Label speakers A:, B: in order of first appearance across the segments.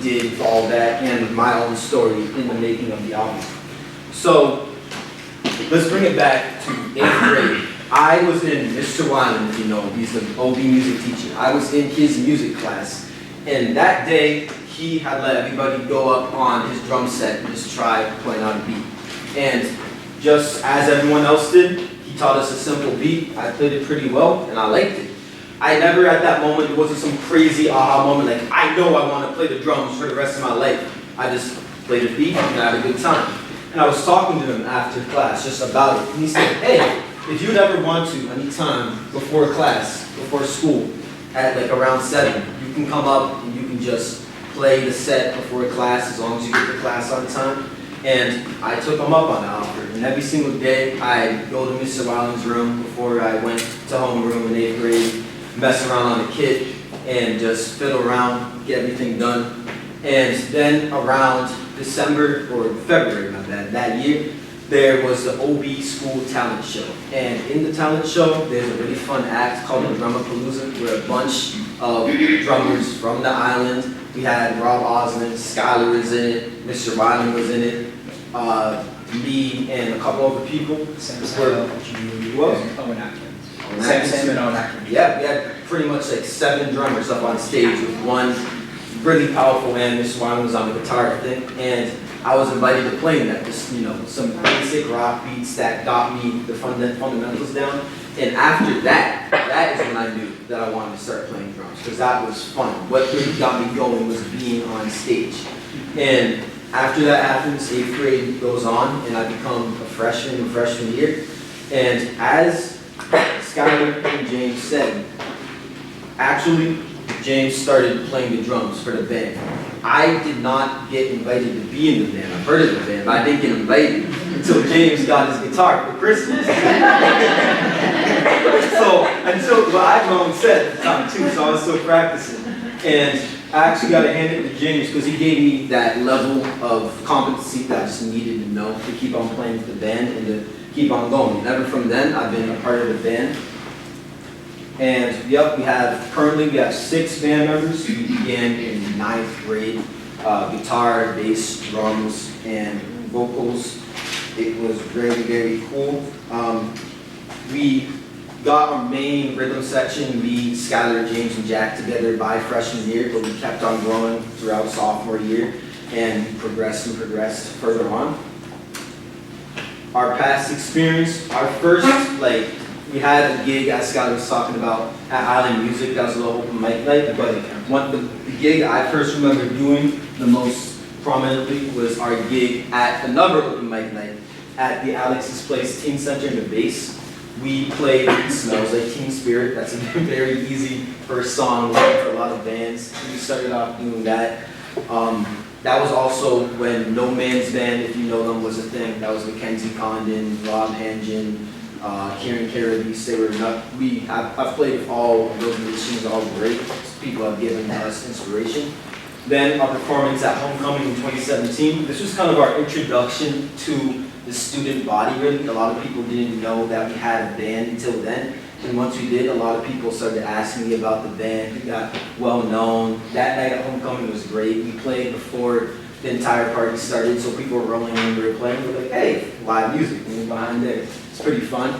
A: did with all that and my own story in the making of the album. So let's bring it back to 8th grade. I was in Mr. Wyman, if you know him, he's the OB music teacher. I was in his music class, and that day he had let everybody go up on his drum set and just try playing on a beat. And just as everyone else did, he taught us a simple beat. I played it pretty well, and I liked it. I never at that moment, it wasn't some crazy aha moment like, I know I want to play the drums for the rest of my life. I just played a beat and had a good time. And I was talking to him after class just about it. And he said, hey, if you'd ever want to, anytime before class, before school, at like around 7, you can come up and you can just play the set before class as long as you get to class on time. And I took him up on the offer. And every single day, I'd go to Mr. Wyland's room before I went to homeroom in 8th grade, mess around on the kit, and just fiddle around, get everything done. And then around December, or February, my bad, that year, there was the OB School Talent Show. And in the talent show, there's a really fun act called the Drummapalooza, where a bunch of drummers from the island, we had Rob Osmond, Skylar was in it, Mr. Wyland was in it, me and a couple other people.
B: Owen Atkins.
A: Yeah, we had pretty much like 7 drummers up on stage with one really powerful man. Mr. Wyland was on the guitar, I think, and I was invited to play in that, just, you know, some basic rock beats that got me the fundamentals down. And after that, that is when I knew that I wanted to start playing drums, because that was fun. What really got me going was being on stage. And after that happens, 8th grade goes on, and I become a freshman in freshman year. And as Skylar and James said, actually, James started playing the drums for the band. I did not get invited to be in the band. I've heard of the band, but I didn't get invited until James got his guitar for Christmas. Well, I had my own set at the time too, so I was still practicing. And I actually got to hand it to James because he gave me that level of competency that I just needed to know to keep on playing with the band and to keep on going. And ever from then, I've been a part of the band. And yep, currently we have 6 band members. We began in 9th grade, guitar, bass, drums, and vocals. It was very, very cool. We got our main rhythm section, me, Skylar, James, and Jack together by freshman year, but we kept on growing throughout sophomore year and progressed further on. Our past experience, our first, we had a gig, as Scott was talking about, at Island Music. That was a little open mic night. But the gig I first remember doing the most prominently was our gig at another open mic night at the Alex's Place Teen Center in the base. We played Smells Like Teen Spirit. That's a very easy first song for a lot of bands. We started off doing that. That was also when No Man's Band, if you know them, was a thing. That was Mackenzie Condon, Rob Hangen, Kieran Carabis. I've played with all of those musicians, all great. People have given us inspiration. Then our performance at Homecoming in 2017. This was kind of our introduction to the student body, really. A lot of people didn't know that we had a band until then. And once we did, a lot of people started asking me about the band. We got well known. That night at Homecoming was great. We played before the entire party started, so people were rolling in, we were playing. We were like, hey, live music, and behind there. It's pretty fun.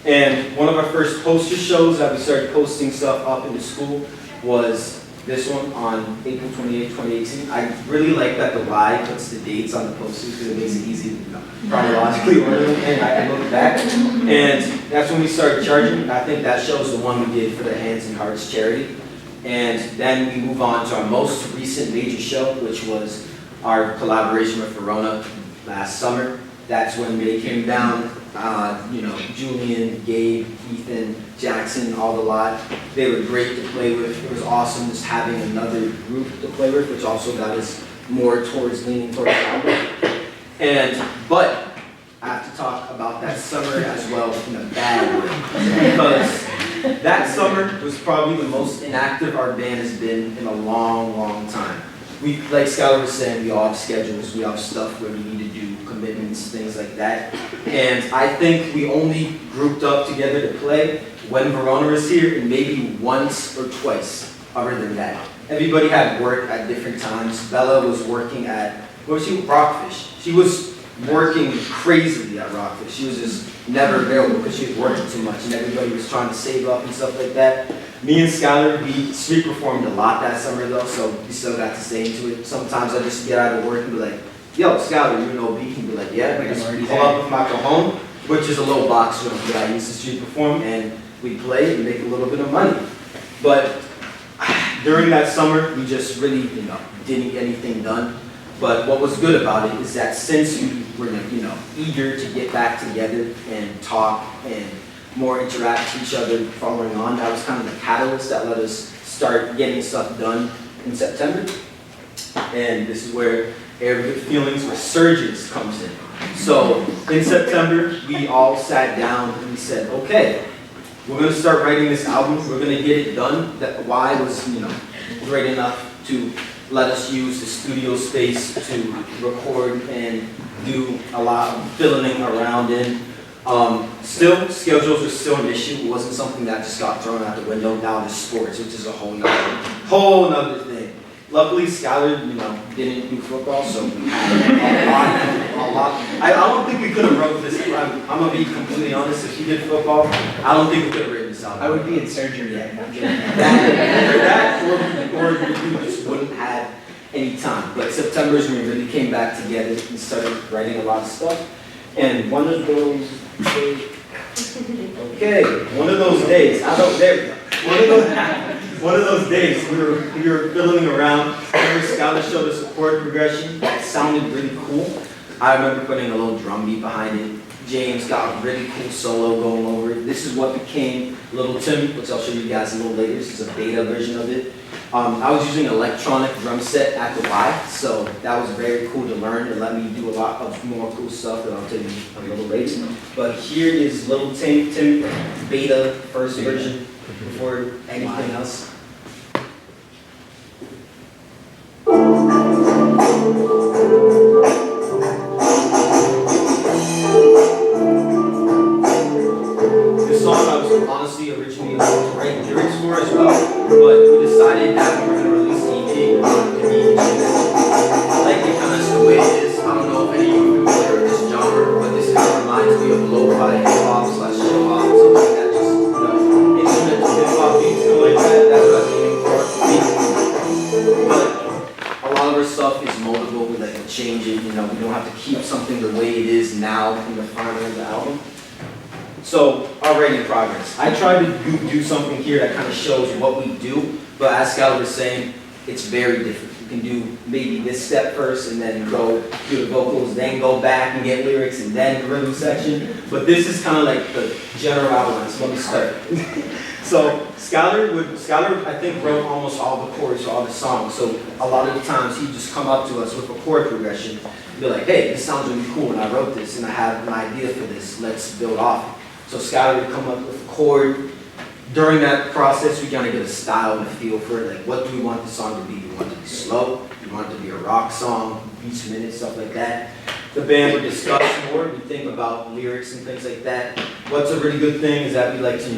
A: And one of our first poster shows that we started posting stuff up into school was this one on April 28, 2018. I really like that the Y puts the dates on the posters because it makes it easy to chronologically order them, and I can look back. And that's when we started charging. I think that shows the one we did for the Hands and Hearts charity. And then we move on to our most recent major show, which was our collaboration with Verona last summer. That's when they came down, Julian, Gabe, Ethan, Jackson, all the lot. They were great to play with. It was awesome just having another group to play with, which also got us more leaning towards album. But I have to talk about that summer as well in a bad way, because that summer was probably the most inactive our band has been in a long, long time. We, like Skylar was saying, we all have schedules, we have stuff where we need to do commitments, things like that. And I think we only grouped up together to play when Verona was here, and maybe once or twice other than that. everybody had work at different times. Bella was working at, where was she? Rockfish. She was working crazily at Rockfish. She was just never available because she was working too much and everybody was trying to save up and stuff like that. Me and Skylar, we street performed a lot that summer though, so we still got to stay into it. Sometimes I just get out of work and be like, yo, Skylar, you know beat? He'd be like, yeah. We just pull up with my cajon, which is a little box room that I used to street perform, and we play and make a little bit of money. But during that summer, we just really, didn't get anything done. But what was good about it is that since we were, eager to get back together and talk and more interact with each other following on, that was kind of the catalyst that let us start getting stuff done in September. And this is where Air Good Feelings Resurgence comes in. So in September, we all sat down and we said, okay, we're going to start writing this album. We're going to get it done. That Y was, great enough to let us use the studio space to record and do a lot of filling around in. Still, schedules were still an issue. It wasn't something that just got thrown out the window. Now there's sports, which is a whole nother thing. Luckily, Skylar, didn't do football, so we had a lot. I don't think we could have wrote this. I'm gonna be completely honest. If he did football, I don't think we could have written this out.
B: I would be in surgery right now.
A: Or we just wouldn't have any time. But September is when we really came back together and started writing a lot of stuff. And one of those days, there we go. One of those days, we were fiddling around. Skylar showed us a chord progression that sounded really cool. I remember putting a little drum beat behind it. James got a really cool solo going over it. This is what became Little Tim, which I'll show you guys a little later. This is a beta version of it. I was using an electronic drum set at the Y, so that was very cool to learn. It let me do a lot of more cool stuff that I'll tell you a little later. But here is Little Tim beta first version before anything else. This song I was honestly originally to write lyrics for as well, but we decided that we were going to release the EP. We wanted to be like it kind of the way it is. I don't know if any of you are familiar with this genre, but this kind of reminds me of lo-fi hip-hop / hip-hop, something that just, instrumental hip-hop beats go like that. That's what I was aiming for. But a lot of our stuff is moldable. We like to change it. We don't have to keep something the way it is now in the final of the album. So, our writing progress. I tried to do something here that kind of shows what we do, but as Skylar was saying, it's very different. You can do maybe this step first and then go do the vocals, then go back and get lyrics and then the rhythm section. But this is kind of like the general outline, so let me start. So Skylar, I think, wrote almost all the chords for all the songs. So a lot of the times he'd just come up to us with a chord progression and be like, hey, this sounds really cool and I wrote this and I have an idea for this, let's build off it. So Skylar would come up with a chord. During that process, we kind of get a style and a feel for it. Like, what do we want the song to be? Do we want it to be slow? Do we want it to be a rock song, each minute, stuff like that? The band would discuss more. We think about lyrics and things like that. What's a really good thing is that we like to,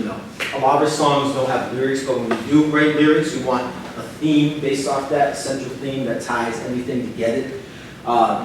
A: a lot of our songs don't have lyrics, but when we do write lyrics, we want a theme based off that, a central theme that ties everything together.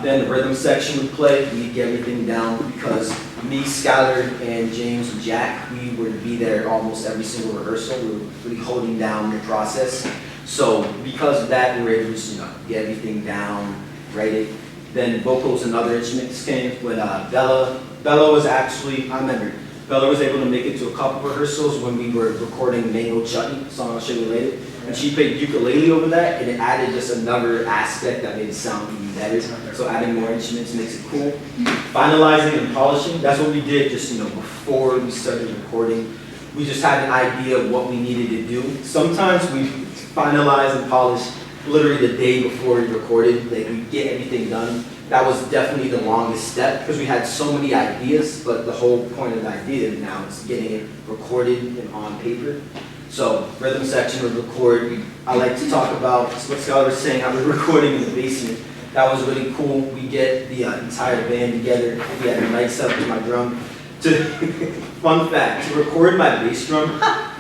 A: Then the rhythm section would play. We'd get everything down because me, Skylar, and James and Jack, we would be there almost every single rehearsal. We were really holding down the process. So because of that, we were able to get everything down, write it. Then vocals and other instruments came when Bella was actually, I remember, Bella was able to make it to a couple rehearsals when we were recording Mango Chutney, song I'll show you later. And she played ukulele over that, and it added just another aspect that made it sound even better. So adding more instruments makes it cool. Finalizing and polishing, that's what we did just before we started recording. We just had an idea of what we needed to do. Sometimes we finalize and polish literally the day before we recorded, like we get everything done. That was definitely the longest step because we had so many ideas, but the whole point of the idea now is getting it recorded and on paper. So rhythm section would record. I like to talk about what Skylar was saying, how we were recording in the basement. That was really cool. We get the entire band together. We had mics up to my drum. Fun fact, to record my bass drum,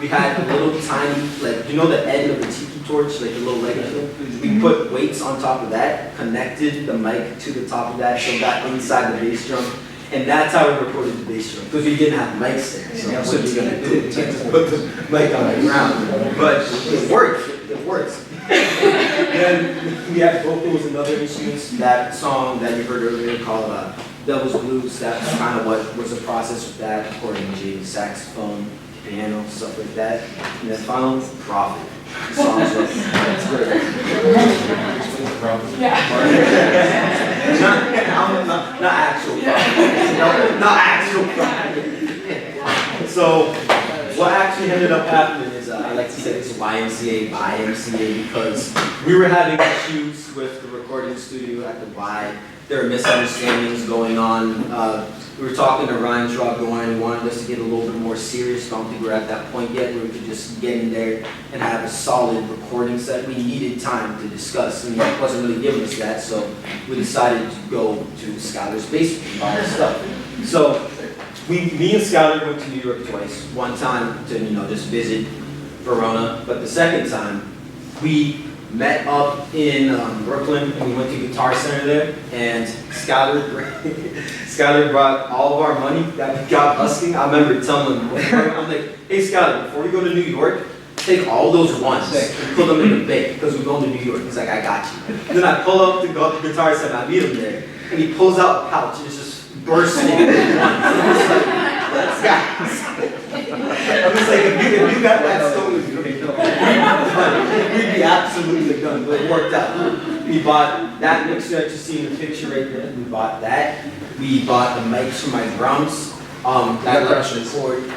A: we had a little tiny, the end of the tiki torch, like the little leg thing. We put weights on top of that, connected the mic to the top of that, so it got inside the bass drum. And that's how we recorded the bass drum, because we didn't have mics there. So what are you gonna do? You can't just put the mic on the ground. But it works. It works. Then we had vocals and other instruments. That song that you heard earlier called Devil's Blues, that's kind of what was the process with that, recording Jay, saxophone, piano, stuff like that. And then finally, Prophet. The song's like, that's great. Not actual Prophet. Not actual Prophet. So, what actually ended up happening is, I like to say it's YMCA by MCA, because we were having issues with the recording studio at the Y. There were misunderstandings going on. We were talking to Ryan Trogdorn, he wanted us to get a little bit more serious. Don't think we're at that point yet where we could just get in there and have a solid recording set. We needed time to discuss, and he wasn't really giving us that, so we decided to go to Skylar's basement and buy our stuff. So, me and Skylar went to New York twice. One time to, just visit Verona, but the second time, we met up in Brooklyn, and we went to Guitar Center there, and Skylar brought all of our money that we got busking. I remember telling him, I'm like, hey Skylar, before we go to New York, take all those ones and put them in the bank, because we're going to New York. He's like, I got you. And then I pull up to go to Guitar Center, I meet him there, and he pulls out a pouch, and it's just bursting with ones. I'm just like, let's go. I'm just like, if you got that stone, we'd be absolutely done, but it worked out. We bought that mixer that you see in the picture right there. We bought that. We bought the mics for my drums. That brushes.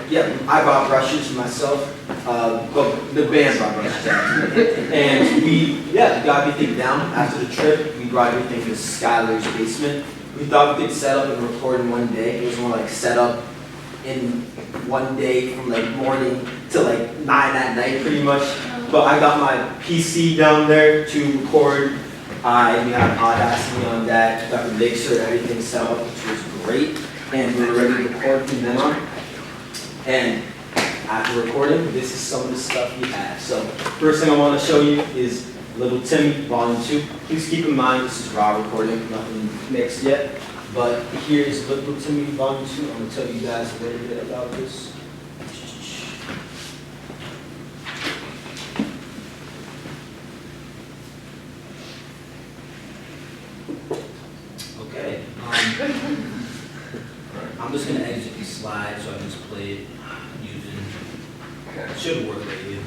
A: Yeah, I bought brushes for myself. But the band brought brushes actually. And we got everything down. After the trip, we brought everything to Skylar's basement. We thought we could set up and record in one day. It was more like set up in one day from like morning to like 9 at night pretty much. But I got my PC down there to record. We had Audacity on that, got the mixer, everything set up, which was great. And we were ready to record from then on. And after recording, this is some of the stuff we have. So first thing I want to show you is Little Timmy Volume 2. Please keep in mind this is raw recording, nothing mixed yet. But here is Little Timmy Volume 2. I'm going to tell you guys a little bit about this. Okay. I'm just going to exit these slides so I can just play it using. It should work right here.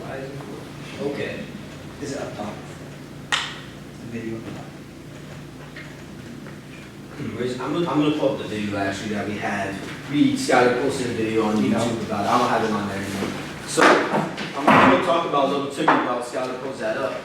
A: Why is it working? Okay.
B: Is it up top? The video up top.
A: I'm gonna pull up the video actually that we had. Skylar posted a video on YouTube about it. I don't have it on there anymore. So I'm gonna talk about Little Timmy while Skylar pulls that up.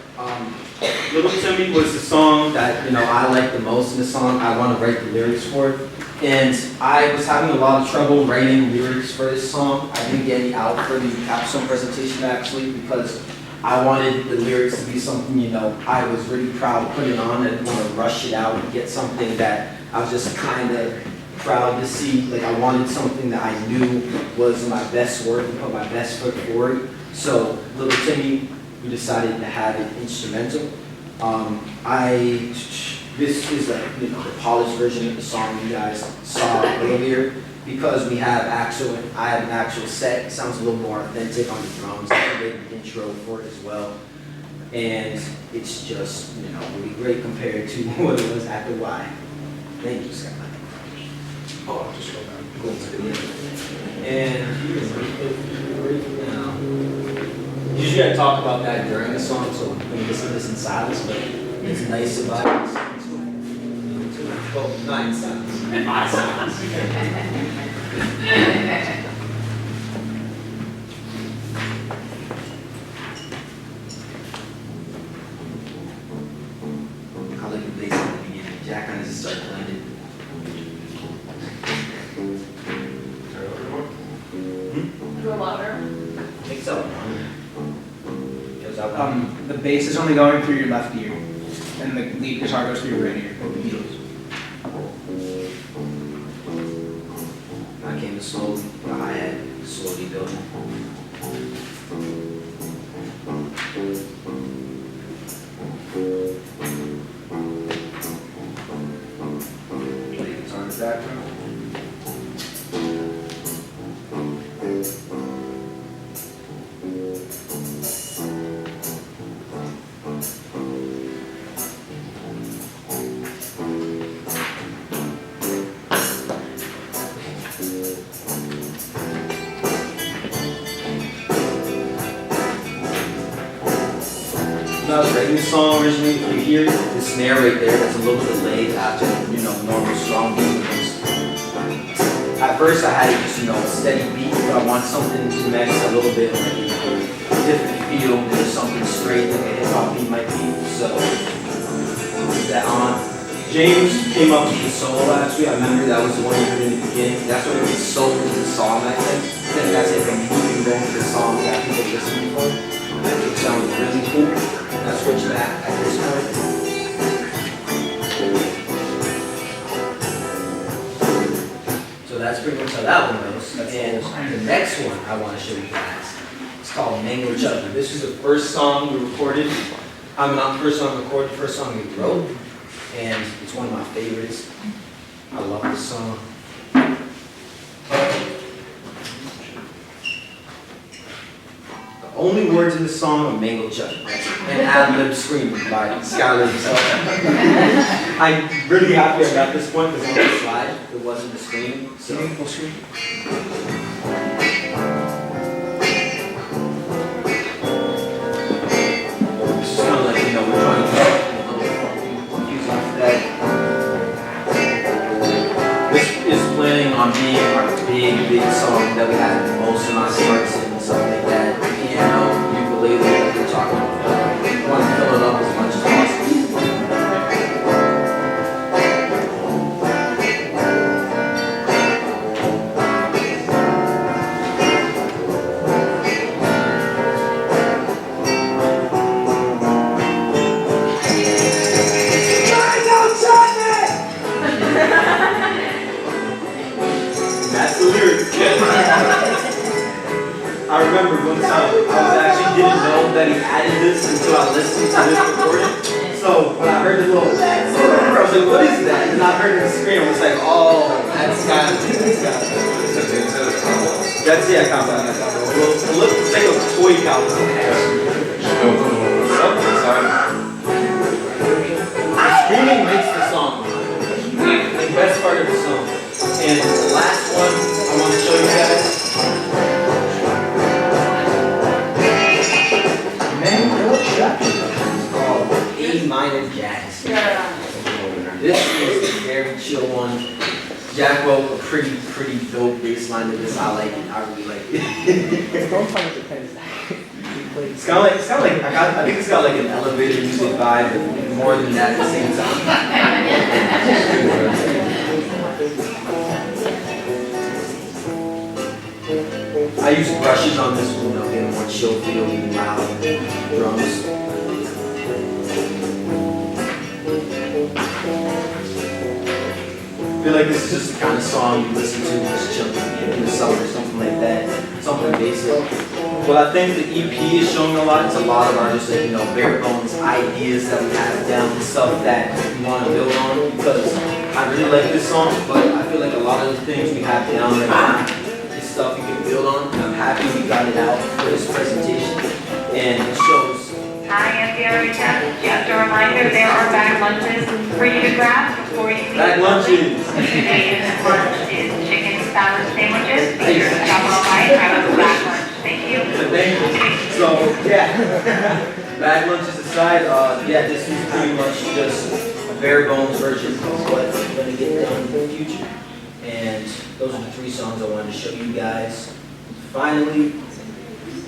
A: Little Timmy was the song that I like the most in the song. I want to write the lyrics for it. And I was having a lot of trouble writing lyrics for this song. I didn't get any out for the Capstone presentation actually, because I wanted the lyrics to be something, I was really proud of putting on. I didn't want to rush it out and get something that I was just kind of proud to see. Like I wanted something that I knew was my best work and put my best foot forward. So Little Timmy, we decided to have it instrumental. This is like the polished version of the song you guys saw earlier, because I have an actual set. It sounds a little more authentic on the drums. I made an intro for it as well, and it's just really great compared to what it was at the Y. Thank you, Scott.
B: Oh, I'll just go down.
A: And now, usually I talk about that during the song, so I'm going to listen to this in silence, but it's nice about it. Well, not in silence. My silence. I like the bass at the beginning. Jack kind of just started playing it.
C: Go louder.
A: I think so.
B: The bass is only going through your left ear, and the lead guitar goes through your right ear.
A: I came to slowly, the hi-hat slowly building. Play guitar in the background. Not a regular song originally. If you hear the snare right there, that's a little delayed after, normal strong beat. At first I had just, a steady beat, but I want something to match a little bit like a different feel than something straight like a hip hop beat might be. So put that on. James came up with the solo actually. I remember that was the one you heard in the beginning. That's what it was sold into the song, I think. I think that's like a movie going to the song that people listening for. I think it sounded really cool. I switch back at this point. So that's pretty much how that one goes. And the next one I want to show you guys, it's called Mango Chutney. This is the first song we recorded. I'm not the first song we recorded, the first song we wrote. And it's one of my favorites. I love this song. The only words in the song are mango chutney and ad-lib screaming by Skylar himself. I'm really happy I got this point because on the slide it wasn't the screaming. So we'll scream. It's just kind of like, we're trying to get a little confused after that. This is planning on being our big song that we have most in our parts and something like that. Ukulele that we're talking about. We want to fill it up as much as possible. That's the lyrics. I remember one time, didn't know that he added this until I listened to this recording. So when I heard the little, I was like, what is that? And I heard it scream. I was like, oh, that's got it. That's Capstone. Let's take a toy Capstone. The screaming makes the song. The best part of the song. And the last one I want to show you guys. It's called A minor jazz. This is a very chill one. Jack wrote a pretty dope bass line to this. I like it. I really like it. It's kind of like I think it's got like an elevator music vibe, but more than that at the same time. I use brushes on this one, get a more chill feel, even loud drums. I feel like this is just the kind of song you listen to just chilling in the summer or something like that, something basic. But I think the EP is showing a lot. It's a lot of our just like, bare bones ideas that we have down and stuff that we want to build on because I really like this song, but I feel like a lot of the things we have down right now is stuff you can build on. I'm happy we got it out for this presentation and it shows.
D: Hi, I'm Erica. Just a reminder, there are bag lunches for you to grab before you leave.
A: Bag lunches!
D: Today's lunch is chicken salad sandwiches. Be sure to stop on by and grab a bag lunch. Thank you.
A: Thank you. So, bag lunches aside, this is pretty much just a bare bones version of what I'm going to get done in the future. And those are the 3 songs I wanted to show you guys. Finally,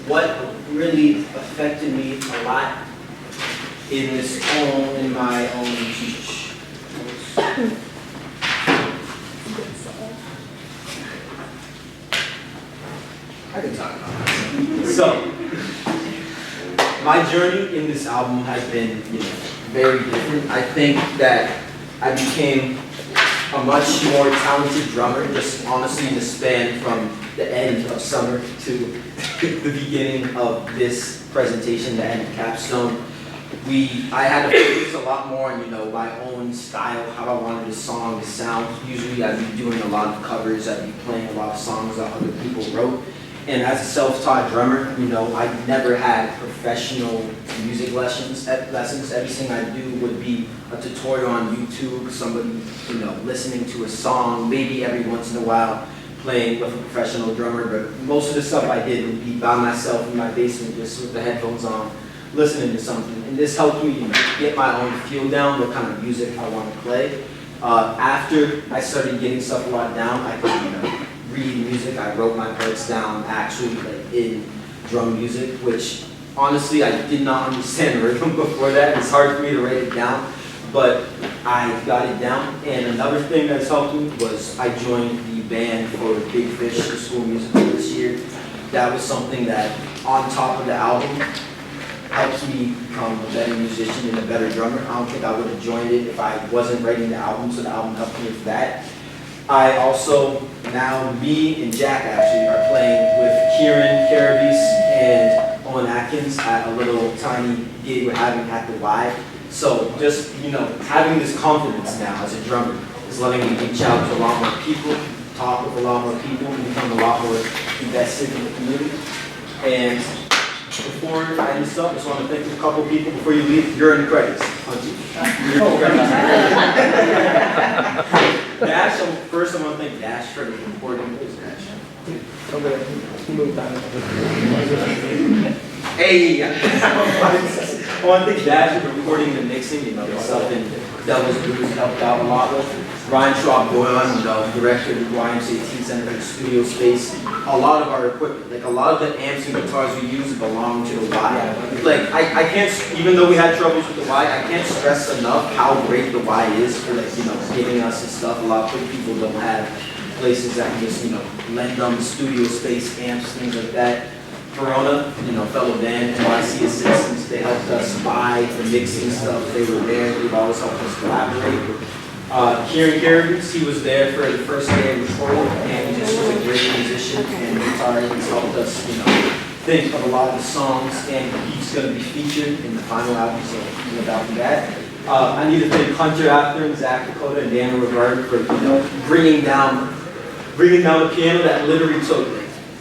A: what really affected me a lot in my own teach. I can talk about that. So, my journey in this album has been, very different. I think that I became a much more talented drummer, just honestly the span from the end of summer to the beginning of this presentation, the end of Capstone, I had to focus a lot more on, my own style, how I wanted the song to sound. Usually I'd be doing a lot of covers, I'd be playing a lot of songs that other people wrote. And as a self-taught drummer, I never had professional music lessons. Everything I do would be a tutorial on YouTube, somebody, listening to a song, maybe every once in a while playing with a professional drummer, but most of the stuff I did would be by myself in my basement, just with the headphones on, listening to something. And this helped me get my own feel down, what kind of music I want to play. After I started getting stuff a lot down, I could, read music. I wrote my parts down actually in drum music, which honestly I did not understand rhythm before that. It's hard for me to write it down, but I got it down. And another thing that's helped me was I joined the band for Big Fish, the school musical this year. That was something that, on top of the album, helps me become a better musician and a better drummer. I don't think I would have joined it if I wasn't writing the album, so the album helped me with that. I also, now me and Jack actually are playing with Kieran Carabis and Owen Atkins at a little tiny gig we're having at the Y. So just, having this confidence now as a drummer is letting me reach out to a lot more people, talk with a lot more people, and become a lot more invested in the community. And before I end this up, I just want to thank a couple people before you leave. You're in the credits. You're in the credits. Dash, first I want to thank Dash for the recording. Where's Dash? Hey! I want to thank Dash for recording the mixing, the stuff in Devil's Blues helped out a lot with. Ryan Schwab-Boyle, director of the YMCA Teen Center for the studio space. A lot of our equipment, a lot of the amps and guitars we use belong to the Y. I can't, even though we had troubles with the Y, I can't stress enough how great the Y is for giving us this stuff. A lot of people don't have places that can just, lend them studio space, amps, things like that. Verona, fellow band, NYC assistants, they helped us buy the mixing stuff. They were there, they've always helped us collaborate. Kieran Carabis, he was there for the first day of recording, and he just was a great musician and guitarist. He's helped us, think of a lot of the songs, and he's going to be featured in the final album, so without that. I need to thank Hunter After and Zach Dakota and Daniel Rivard for, bringing down the piano that literally took.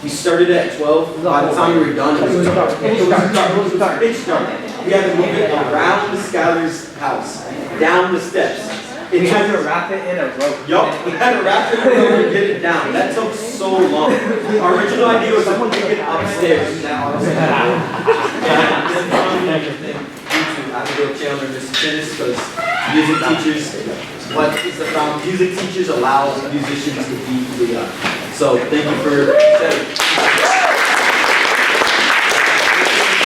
A: We started at 12. By the time we were done, it was dark. Pitch dark. We had to move it around the Skyler's house, down the steps.
B: We had to wrap it in a rope.
A: Yup, we had to wrap it in a rope and get it down. That took so long. Our original idea was to put it upstairs. Now, Abigail Chandler and Mr. Tinnis, because music teachers allow musicians to be who they are. So thank you for